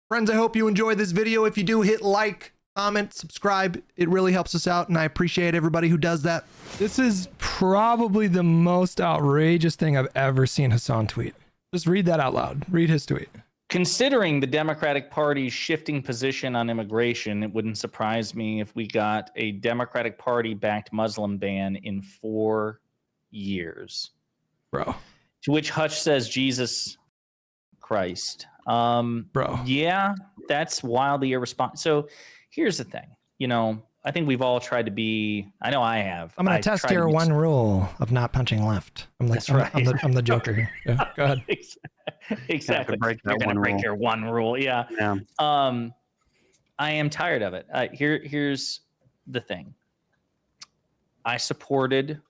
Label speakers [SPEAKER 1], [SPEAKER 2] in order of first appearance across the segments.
[SPEAKER 1] Friends, I hope you enjoyed this video. If you do, hit like, comment, subscribe. It really helps us out, and I appreciate everybody who does that. This is probably the most outrageous thing I've ever seen Hasan tweet. Just read that out loud. Read his tweet.
[SPEAKER 2] Considering the Democratic Party's shifting position on immigration, it wouldn't surprise me if we got a Democratic Party-backed Muslim ban in 4 years.
[SPEAKER 1] Bro.
[SPEAKER 2] To which Hutch says, Jesus Christ.
[SPEAKER 1] Bro.
[SPEAKER 2] Yeah, that's wildly irresponsible. So here's the thing. You know, I think we've all tried to be, I know I have.
[SPEAKER 1] I'm going to test your one rule of not punching left. I'm like, I'm the Joker here. Yeah, go ahead.
[SPEAKER 2] Exactly. You're going to break your one rule. Yeah. I am tired of it. Here's the thing. I supported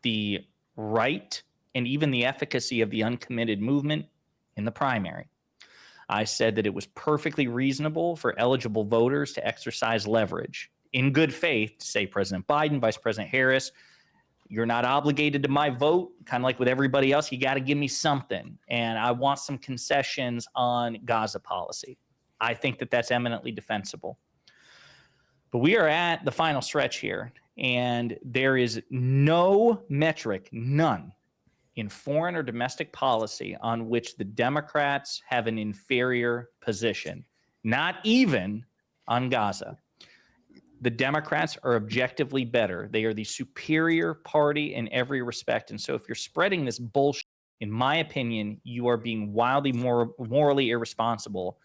[SPEAKER 2] the right and even the efficacy of the uncommitted movement in the primary. I said that it was perfectly reasonable for eligible voters to exercise leverage in good faith to say President Biden, Vice President Harris, you're not obligated to my vote, kind of like with everybody else. You got to give me something. And I want some concessions on Gaza policy. I think that that's eminently defensible. But we are at the final stretch here, and there is no metric, none, in foreign or domestic policy on which the Democrats have an inferior position, not even on Gaza. The Democrats are objectively better. They are the superior party in every respect. And so if you're spreading this bullshit, in my opinion, you are being wildly morally irresponsible,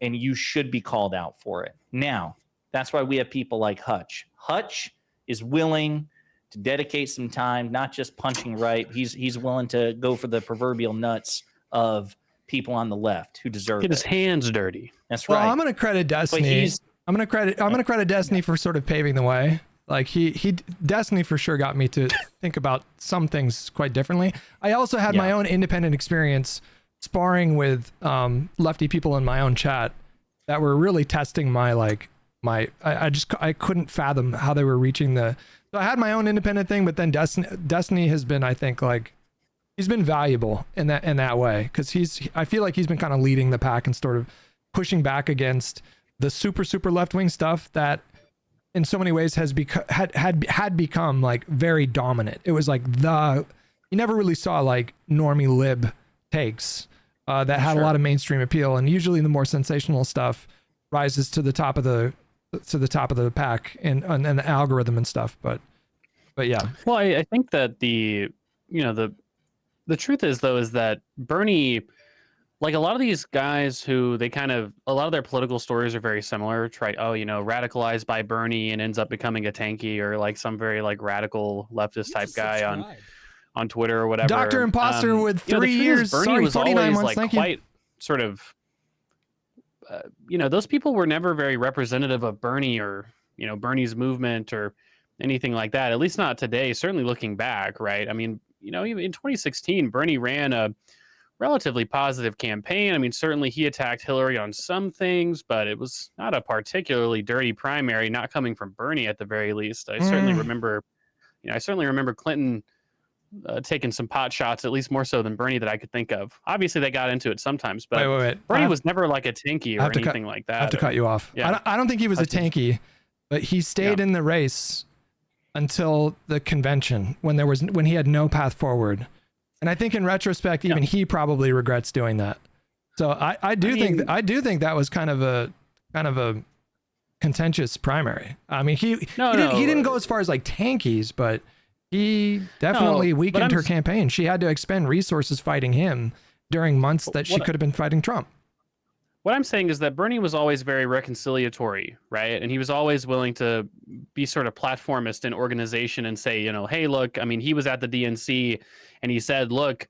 [SPEAKER 2] and you should be called out for it. Now, that's why we have people like Hutch. Hutch is willing to dedicate some time, not just punching right. He's willing to go for the proverbial nuts of people on the left who deserve
[SPEAKER 3] Get his hands dirty.
[SPEAKER 2] That's right.
[SPEAKER 1] Well, I'm going to credit Destiny. I'm going to credit Destiny for sort of paving the way. Like Destiny for sure got me to think about some things quite differently. I also had my own independent experience sparring with lefty people in my own chat that were really testing my I couldn't fathom how they were reaching so I had my own independent thing, but then Destiny has been, I think, like, he's been valuable in that way, because I feel like he's been kind of leading the pack and sort of pushing back against the super left-wing stuff that in so many ways has become like very dominant. It was like you never really saw like normie lib takes that had a lot of mainstream appeal, and usually the more sensational stuff rises to the top of the pack and the algorithm and stuff. But yeah.
[SPEAKER 3] Well, I think that the truth is that Bernie, like a lot of these guys who a lot of their political stories are very similar. Radicalized by Bernie and ends up becoming a tanky, or like some very like radical leftist type guy on Twitter or whatever.
[SPEAKER 1] Dr. Imposter with 3 years,
[SPEAKER 3] Bernie was
[SPEAKER 1] 49
[SPEAKER 3] always
[SPEAKER 1] months.
[SPEAKER 3] like quite sort of, those people were never very representative of Bernie or, Bernie's movement or anything like that. At least not today, certainly looking back, right? I mean, even in 2016, Bernie ran a relatively positive campaign. I mean, certainly he attacked Hillary on some things, but it was not a particularly dirty primary, not coming from Bernie at the very least. I certainly remember Clinton taking some pot shots, at least more so than Bernie that I could think of. Obviously, they got into it sometimes, but
[SPEAKER 1] wait.
[SPEAKER 3] Bernie was never like a tanky or anything like that.
[SPEAKER 1] I have to cut you off. Yeah. I don't think he was a tanky, but he stayed in the race until the convention when he had no path forward. And I think in retrospect, even he probably regrets doing that. So I do think that was kind of a contentious primary. I mean, he didn't go as far as like tankies, but he definitely weakened her campaign. She had to expend resources fighting him during months that she could have been fighting Trump.
[SPEAKER 3] What I'm saying is that Bernie was always very reconciliatory, right? And he was always willing to be sort of platformist in organization and say, hey, look, I mean, he was at the DNC and he said, look,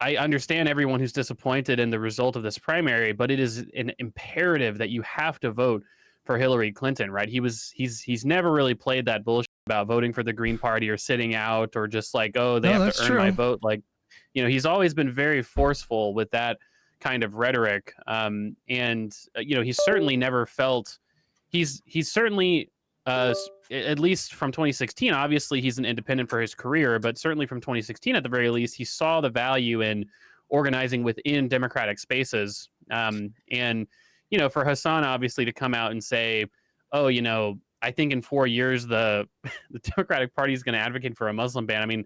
[SPEAKER 3] I understand everyone who's disappointed in the result of this primary, but it is an imperative that you have to vote for Hillary Clinton, right? He's never really played that bullshit about voting for the Green Party or sitting out or just like, they have to earn my vote. Like, he's always been very forceful with that kind of rhetoric. And he certainly never felt he's certainly at least from 2016, obviously he's an independent for his career, but certainly from 2016 at the very least, he saw the value in organizing within democratic spaces And, you know, for Hasan obviously to come out and say, oh, you know, I think in 4 years, the Democratic Party is going to advocate for a Muslim ban. I mean,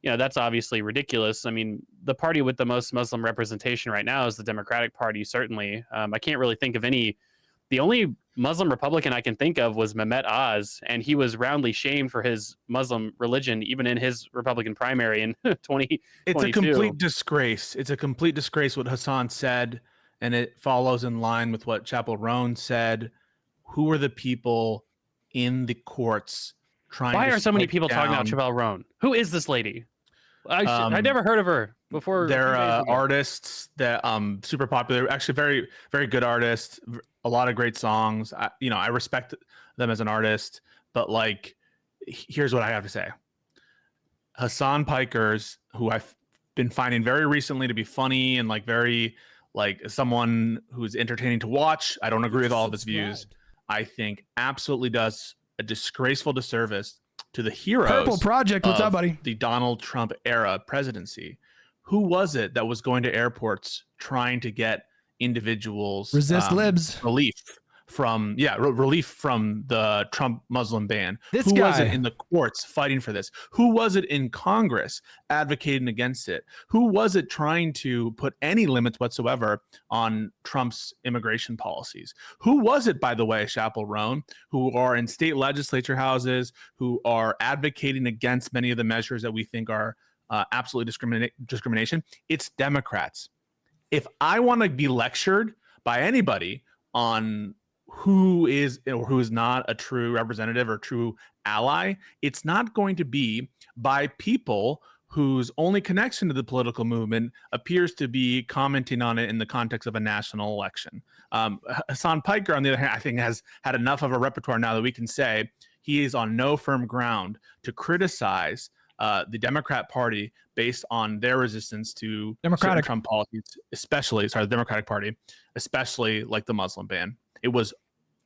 [SPEAKER 3] you know, that's obviously ridiculous. I mean, the party with the most Muslim representation right now is the Democratic Party, certainly. I can't really think of any. The only Muslim Republican I can think of was Mehmet Oz, and he was roundly shamed for his Muslim religion, even in his Republican primary in 2022.
[SPEAKER 4] It's a complete disgrace. It's a complete disgrace what Hasan said, and it follows in line with what Chappell Roan said. Who are the people in the courts trying
[SPEAKER 3] Why
[SPEAKER 4] to
[SPEAKER 3] are so many people
[SPEAKER 4] down?
[SPEAKER 3] talking about Chappell Roan? Who is this lady? I never heard of her before.
[SPEAKER 4] They're artists that super popular, actually very, very good artists, a lot of great songs. I respect them as an artist, but like, here's what I have to say. Hasan Pikers, who I've been finding very recently to be funny and like very like someone who's entertaining to watch. I don't agree with all of his views. I think absolutely does a disgraceful disservice to the heroes.
[SPEAKER 1] Purple Project, what's up, buddy?
[SPEAKER 4] The Donald Trump era presidency. Who was it that was going to airports trying to get individuals
[SPEAKER 1] resist libs
[SPEAKER 4] relief from relief from the Trump Muslim ban?
[SPEAKER 1] This
[SPEAKER 4] Who
[SPEAKER 1] guy
[SPEAKER 4] was it in the courts fighting for this? Who was it in Congress advocating against it? Who was it trying to put any limits whatsoever on Trump's immigration policies? Who was it, by the way, Chappell Roan, who are in state legislature houses, who are advocating against many of the measures that we think are absolutely discrimination? It's Democrats. If I want to be lectured by anybody on who is or who is not a true representative or true ally, it's not going to be by people whose only connection to the political movement appears to be commenting on it in the context of a national election. Hasan Piker, on the other hand, I think has had enough of a repertoire now that we can say he is on no firm ground to criticize the Democrat Party based on their resistance to certain Trump policies, the Democratic Party, especially like the Muslim ban. It was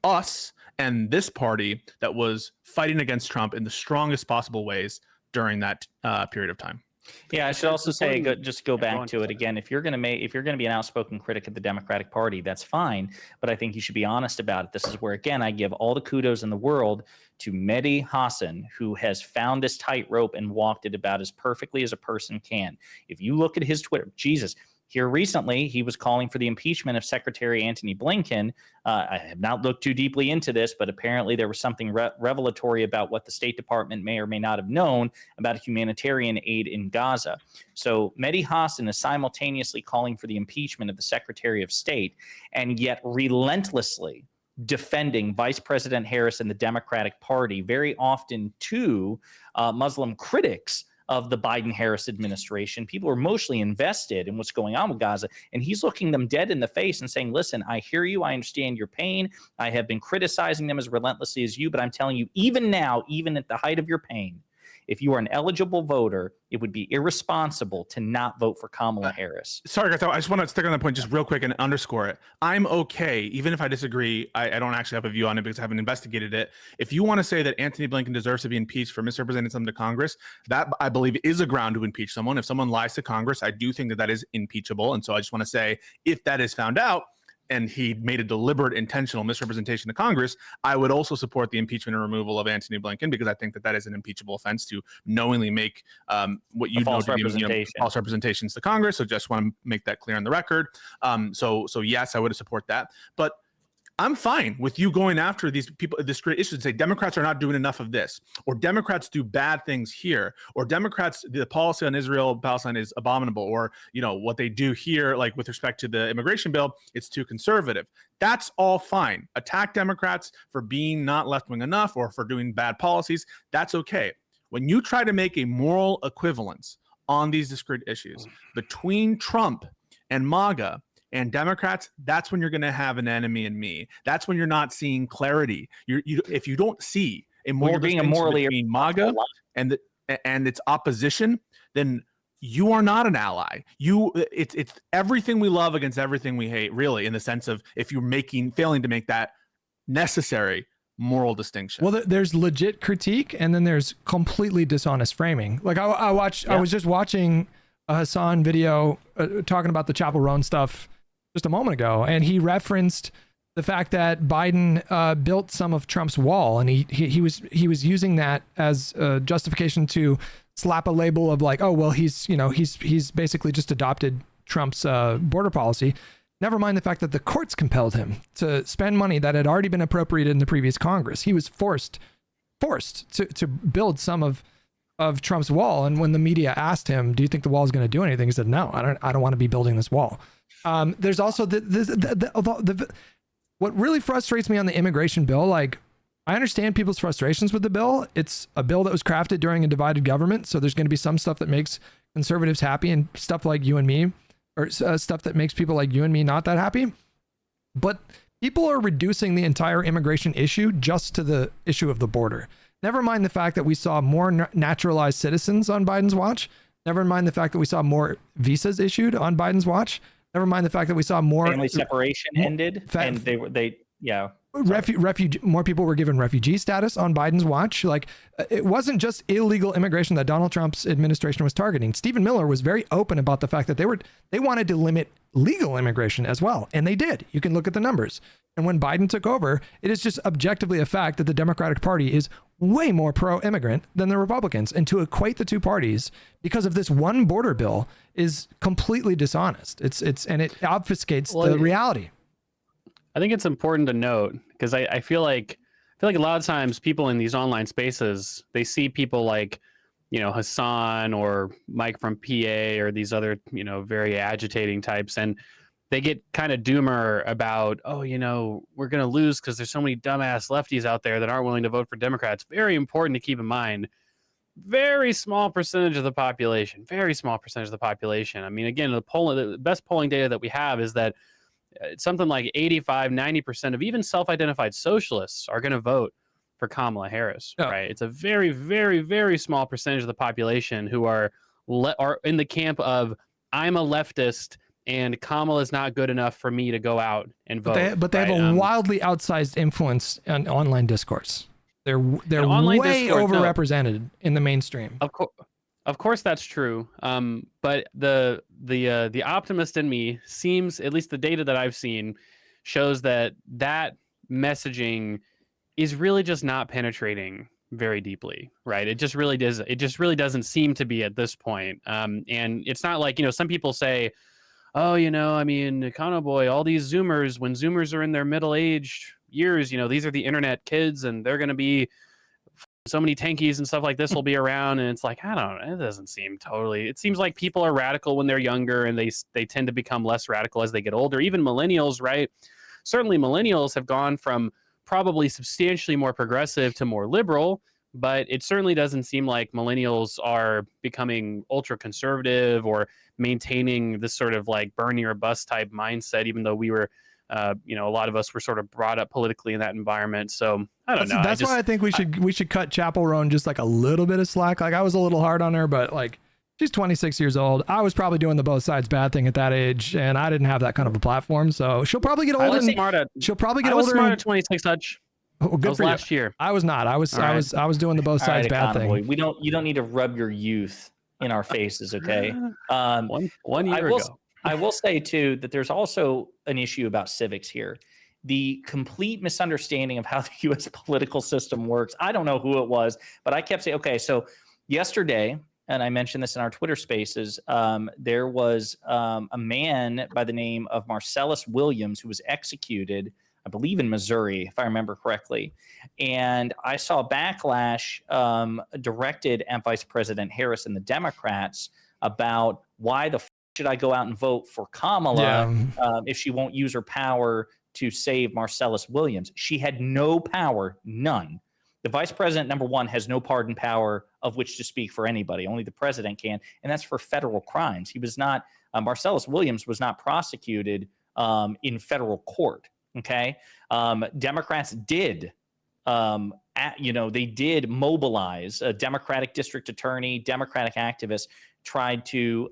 [SPEAKER 4] us and this party that was fighting against Trump in the strongest possible ways during that period of time.
[SPEAKER 2] Yeah, I should also say, just go back to it again. If you're going to be an outspoken critic of the Democratic Party, that's fine. But I think you should be honest about it. This is where, again, I give all the kudos in the world to Mehdi Hasan, who has found this tightrope and walked it about as perfectly as a person can. If you look at his Twitter, Jesus. Here recently, he was calling for the impeachment of Secretary Antony Blinken. I have not looked too deeply into this, but apparently there was something revelatory about what the State Department may or may not have known about humanitarian aid in Gaza. So Mehdi Hasan is simultaneously calling for the impeachment of the Secretary of State and yet relentlessly defending Vice President Harris and the Democratic Party, very often to Muslim critics of the Biden-Harris administration. People are mostly invested in what's going on with Gaza, and he's looking them dead in the face and saying, listen, I hear you, I understand your pain, I have been criticizing them as relentlessly as you, but I'm telling you, even now, even at the height of your pain, if you are an eligible voter, it would be irresponsible to not vote for Kamala Harris.
[SPEAKER 4] Sorry, guys, I just want to stick on that point just real quick and underscore it. I'm okay, even if I disagree, I don't actually have a view on it because I haven't investigated it. If you want to say that Antony Blinken deserves to be impeached for misrepresenting something to Congress, that I believe is a ground to impeach someone. If someone lies to Congress, I do think that that is impeachable. And so I just want to say, if that is found out, and he made a deliberate, intentional misrepresentation to Congress, I would also support the impeachment and removal of Antony Blinken because I think that that is an impeachable offense to knowingly make what you know to be false representations to Congress. So just want to make that clear on the record. So yes, I would support that. But I'm fine with you going after these people, this great issue, and say Democrats are not doing enough of this, or Democrats do bad things here, or Democrats, the policy on Israel, Palestine is abominable, or what they do here, like with respect to the immigration bill, it's too conservative. That's all fine. Attack Democrats for being not left-wing enough or for doing bad policies. That's okay. When you try to make a moral equivalence on these discrete issues between Trump and MAGA and Democrats, that's when you're going to have an enemy in me. That's when you're not seeing clarity. If you don't see a moral distinction between MAGA and its opposition, then you are not an ally. It's everything we love against everything we hate, really, in the sense of if you're failing to make that necessary moral distinction.
[SPEAKER 1] Well, there's legit critique, and then there's completely dishonest framing. Like I was just watching a Hasan video talking about the Chappell Roan stuff just a moment ago, and he referenced the fact that Biden built some of Trump's wall, and he was using that as a justification to slap a label of like, oh well, he's basically just adopted Trump's border policy. Never mind the fact that the courts compelled him to spend money that had already been appropriated in the previous Congress. He was forced to build some of Trump's wall. And when the media asked him, do you think the wall is going to do anything? He said, no, I don't want to be building this wall. There's also what really frustrates me on the immigration bill. Like, I understand people's frustrations with the bill. It's a bill that was crafted during a divided government. So there's going to be some stuff that makes conservatives happy and stuff like you and me, or stuff that makes people like you and me not that happy. But people are reducing the entire immigration issue just to the issue of the border. Never mind the fact that we saw more naturalized citizens on Biden's watch. Never mind the fact that we saw more visas issued on Biden's watch. Never mind the fact that we saw more
[SPEAKER 2] family separation ended, and
[SPEAKER 1] more people were given refugee status on Biden's watch. Like, it wasn't just illegal immigration that Donald Trump's administration was targeting. Stephen Miller was very open about the fact that they wanted to limit legal immigration as well, and they did. You can look at the numbers. And when Biden took over, it is just objectively a fact that the Democratic Party is way more pro-immigrant than the Republicans. And to equate the two parties because of this one border bill is completely dishonest. And it obfuscates the reality.
[SPEAKER 3] I think it's important to note, because I feel like a lot of times people in these online spaces, they see people like, Hasan or Mike from PA or these other, very agitating types, and they get kind of doomer about, we're going to lose because there's so many dumbass lefties out there that aren't willing to vote for Democrats. Very important to keep in mind. Very small percentage of the population. Very small percentage of the population. I mean, again, the best polling data that we have is that something like 85-90% of even self-identified socialists are going to vote for Kamala Harris, right? It's a very, very, very small percentage of the population who are in the camp of, I'm a leftist and Kamala is not good enough for me to go out and vote.
[SPEAKER 1] But they have a wildly outsized influence on online discourse. They're way overrepresented in the mainstream.
[SPEAKER 3] Of course, that's true. But the optimist in me seems, at least the data that I've seen, shows that messaging is really just not penetrating very deeply, right? It just really does. It just really doesn't seem to be at this point. And it's not like, some people say, oh, Econoboi, all these Zoomers, when Zoomers are in their middle-aged years, these are the internet kids and they're going to be so many tankies and stuff like this will be around. And it's like, I don't know. It doesn't seem totally. It seems like people are radical when they're younger and they tend to become less radical as they get older. Even millennials, right? Certainly millennials have gone from probably substantially more progressive to more liberal, but it certainly doesn't seem like millennials are becoming ultra conservative or maintaining this sort of like burn your bus type mindset, even though we were, a lot of us were sort of brought up politically in that environment. So I don't know.
[SPEAKER 1] That's why I think we should cut Chappell Roan just like a little bit of slack. Like, I was a little hard on her, but like, she's 26 years old. I was probably doing the both sides bad thing at that age, and I didn't have that kind of a platform. So she'll probably get older. I was
[SPEAKER 3] smart at 26, Hutch.
[SPEAKER 1] Oh, good for
[SPEAKER 3] last year.
[SPEAKER 1] I was not. I was doing the both sides bad thing.
[SPEAKER 2] You don't need to rub your youth in our faces, okay?
[SPEAKER 3] One year ago.
[SPEAKER 2] I will say too that there's also an issue about civics here. The complete misunderstanding of how the U.S. political system works. I don't know who it was, but I kept saying, okay, so yesterday, and I mentioned this in our Twitter spaces, there was a man by the name of Marcellus Williams who was executed, I believe in Missouri, if I remember correctly. And I saw backlash directed at Vice President Harris and the Democrats about why the should I go out and vote for Kamala if she won't use her power to save Marcellus Williams. She had no power, none. The vice president, number one, has no pardon power of which to speak for anybody. Only the president can, and that's for federal crimes. He was not, Marcellus Williams was not prosecuted in federal court, okay? Democrats did, they did mobilize a Democratic district attorney, Democratic activists, tried to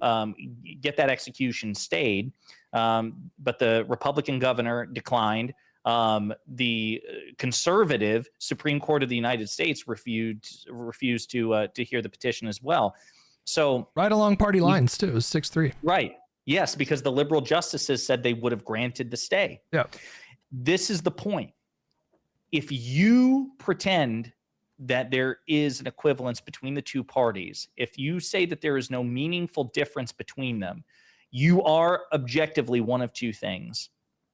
[SPEAKER 2] get that execution stayed, but the Republican governor declined. The conservative Supreme Court of the United States refused to hear the petition as well. So
[SPEAKER 1] right along party lines too, it was 6-3.
[SPEAKER 2] Right. Yes, because the liberal justices said they would have granted the stay.
[SPEAKER 1] Yeah.
[SPEAKER 2] This is the point. If you pretend that there is an equivalence between the two parties, if you say that there is no meaningful difference between them, you are objectively one of two things: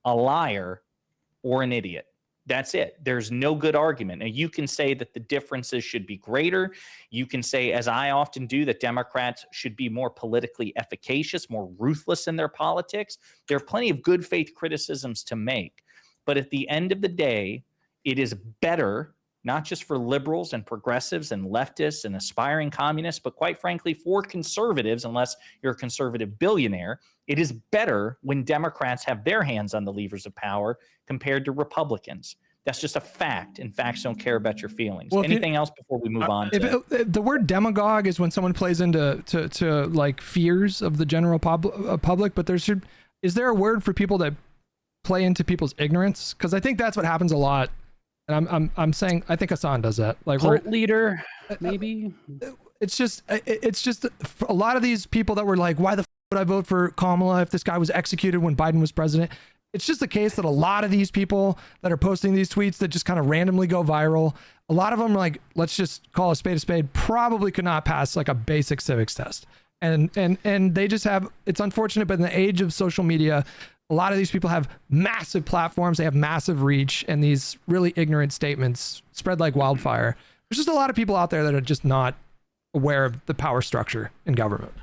[SPEAKER 2] a liar or an idiot. That's it. There's no good argument. Now, you can say that the differences should be greater. You can say, as I often do, that Democrats should be more politically efficacious, more ruthless in their politics. There are plenty of good faith criticisms to make. But at the end of the day, it is better, not just for liberals and progressives and leftists and aspiring communists, but quite frankly, for conservatives, unless you're a conservative billionaire, it is better when Democrats have their hands on the levers of power compared to Republicans. That's just a fact, and facts don't care about your feelings.
[SPEAKER 1] Well,
[SPEAKER 2] Anything else before we move on?
[SPEAKER 1] If the word demagogue is when someone plays into to like fears of the general public, but is there a word for people that play into people's ignorance? Because I think that's what happens a lot. And I'm saying I think Hasan does that. Like
[SPEAKER 3] cult leader, maybe.
[SPEAKER 1] It's just a lot of these people that were like, why the would I vote for Kamala if this guy was executed when Biden was president? It's just the case that a lot of these people that are posting these tweets that just kind of randomly go viral, a lot of them are like, let's just call a spade, probably could not pass like a basic civics test. And they just have, it's unfortunate, but in the age of social media, a lot of these people have massive platforms, they have massive reach, and these really ignorant statements spread like wildfire. There's just a lot of people out there that are just not aware of the power structure in government.